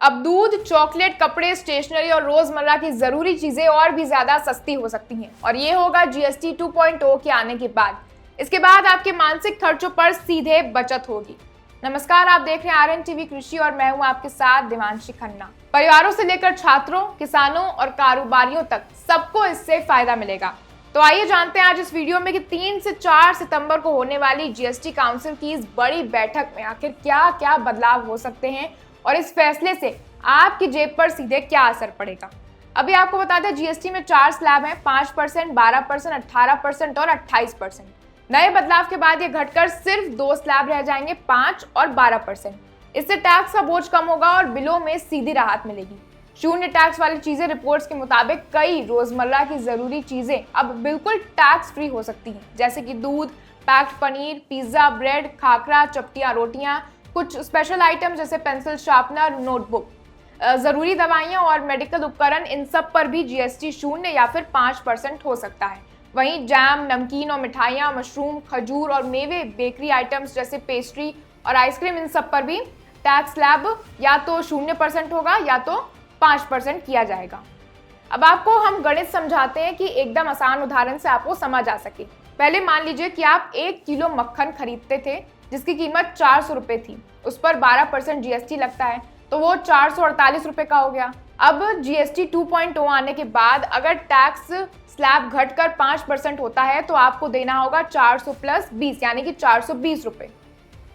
अब दूध, चॉकलेट, कपड़े, स्टेशनरी और रोजमर्रा की जरूरी चीजें और भी ज्यादा सस्ती हो सकती हैं और ये होगा जीएसटी 2.0 के आने के बाद। इसके बाद आपके मानसिक खर्चों पर सीधे बचत होगी। नमस्कार, आप देख रहे हैं आरएन टीवी कृषि और मैं हूं आपके साथ देवांशी खन्ना। परिवारों से लेकर छात्रों, किसानों और कारोबारियों तक सबको इससे फायदा मिलेगा। तो आइए जानते हैं आज इस वीडियो में कि 3 से 4 सितंबर को होने वाली जीएसटी काउंसिल की इस बड़ी बैठक में आखिर क्या क्या बदलाव हो सकते हैं और इस फैसले से आपकी जेब पर सीधे क्या असर पड़ेगा। अभी आपको बता दें, जीएसटी में 4 स्लैब हैं, 5%, 12%, 18% और 28%। नए बदलाव के बाद ये घटकर सिर्फ 2 स्लैब रह जाएंगे, 5 और 12%। इससे टैक्स का बोझ कम होगा और बिलों में सीधी राहत मिलेगी। शून्य टैक्स वाली चीजें रिपोर्ट्स के मुताबिक कई रोजमर्रा की जरूरी चीजें अब बिल्कुल टैक्स फ्री हो सकती हैं, जैसे कि दूध, packed paneer, pizza, bread, khakhra, चपटियां, रोटियां, कुछ स्पेशल आइटम जैसे पेंसिल, शार्पनर, नोटबुक, जरूरी दवाइयां और मेडिकल उपकरण, इन सब पर भी जीएसटी 0 या फिर 5% हो सकता है। वहीं जैम, नमकीन और मिठाइयां, मशरूम, खजूर और मेवे, बेकरी आइटम्स जैसे पेस्ट्री और आइसक्रीम, इन सब पर भी टैक्स स्लैब या तो 0% होगा या तो 5% किया जाएगा। अब आपको हम गणित समझाते हैं कि एकदम आसान उदाहरण से आपको समझ आ सके। पहले मान लीजिए कि आप 1 किलो मक्खन खरीदते थे जिसकी कीमत 400 रुपए थी, उस पर 12% जीएसटी लगता है तो वो 448 रुपए का हो गया। अब जीएसटी 2.0 आने के बाद अगर टैक्स स्लैब घटकर 5% होता है तो आपको देना होगा 400 + 20 यानी कि 420 रुपए।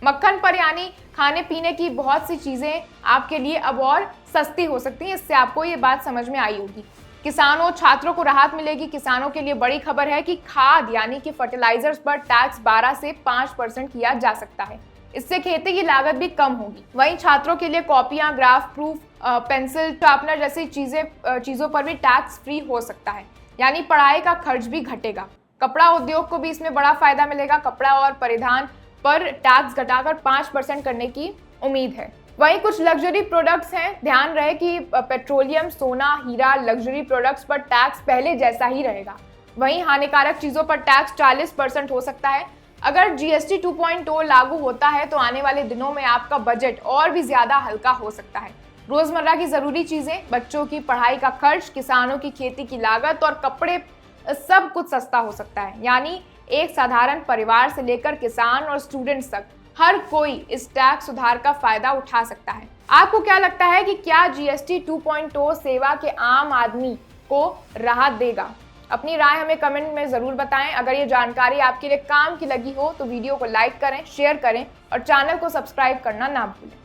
मक्खन पर यानी खाने पीने की बहुत सी चीजें आपके लिए अब और सस्ती हो सकती हैं। इससे आपको ये बात समझ में आई होगी। किसानों, छात्रों को राहत मिलेगी। किसानों के लिए बड़ी खबर है कि खाद यानी कि फर्टिलाइजर्स पर टैक्स 12 से 5% किया जा सकता है। इससे खेती की लागत भी कम होगी। वहीं छात्रों के लिए कॉपियां, ग्राफ, प्रूफ, पेंसिल, शार्पनर जैसी चीजों पर भी टैक्स फ्री हो सकता है, यानी पढ़ाई का खर्च भी घटेगा। कपड़ा उद्योग को भी इसमें बड़ा फायदा मिलेगा। कपड़ा और परिधान पर टैक्स घटाकर 5% करने की उम्मीद है। वहीं कुछ लग्जरी प्रोडक्ट्स हैं। ध्यान रहे कि पेट्रोलियम, सोना, हीरा, लग्जरी प्रोडक्ट्स पर टैक्स पहले जैसा ही रहेगा। वहीं हानिकारक चीजों पर टैक्स 40% हो सकता है। अगर जीएसटी 2.0 लागू होता है तो आने वाले दिनों में आपका बजट और भी ज्यादा हल्का हो सकता है। रोजमर्रा की जरूरी चीजें, बच्चों की पढ़ाई का खर्च, किसानों की खेती की लागत और कपड़े, सब कुछ सस्ता हो सकता है। यानी एक साधारण परिवार से लेकर किसान और स्टूडेंट्स तक हर कोई इस टैक्स सुधार का फायदा उठा सकता है। आपको क्या लगता है कि क्या जीएसटी 2.0 सेवा के आम आदमी को राहत देगा? अपनी राय हमें कमेंट में जरूर बताएं। अगर ये जानकारी आपके लिए काम की लगी हो तो वीडियो को लाइक करें, शेयर करें और चैनल को सब्सक्राइब करना ना भूलें।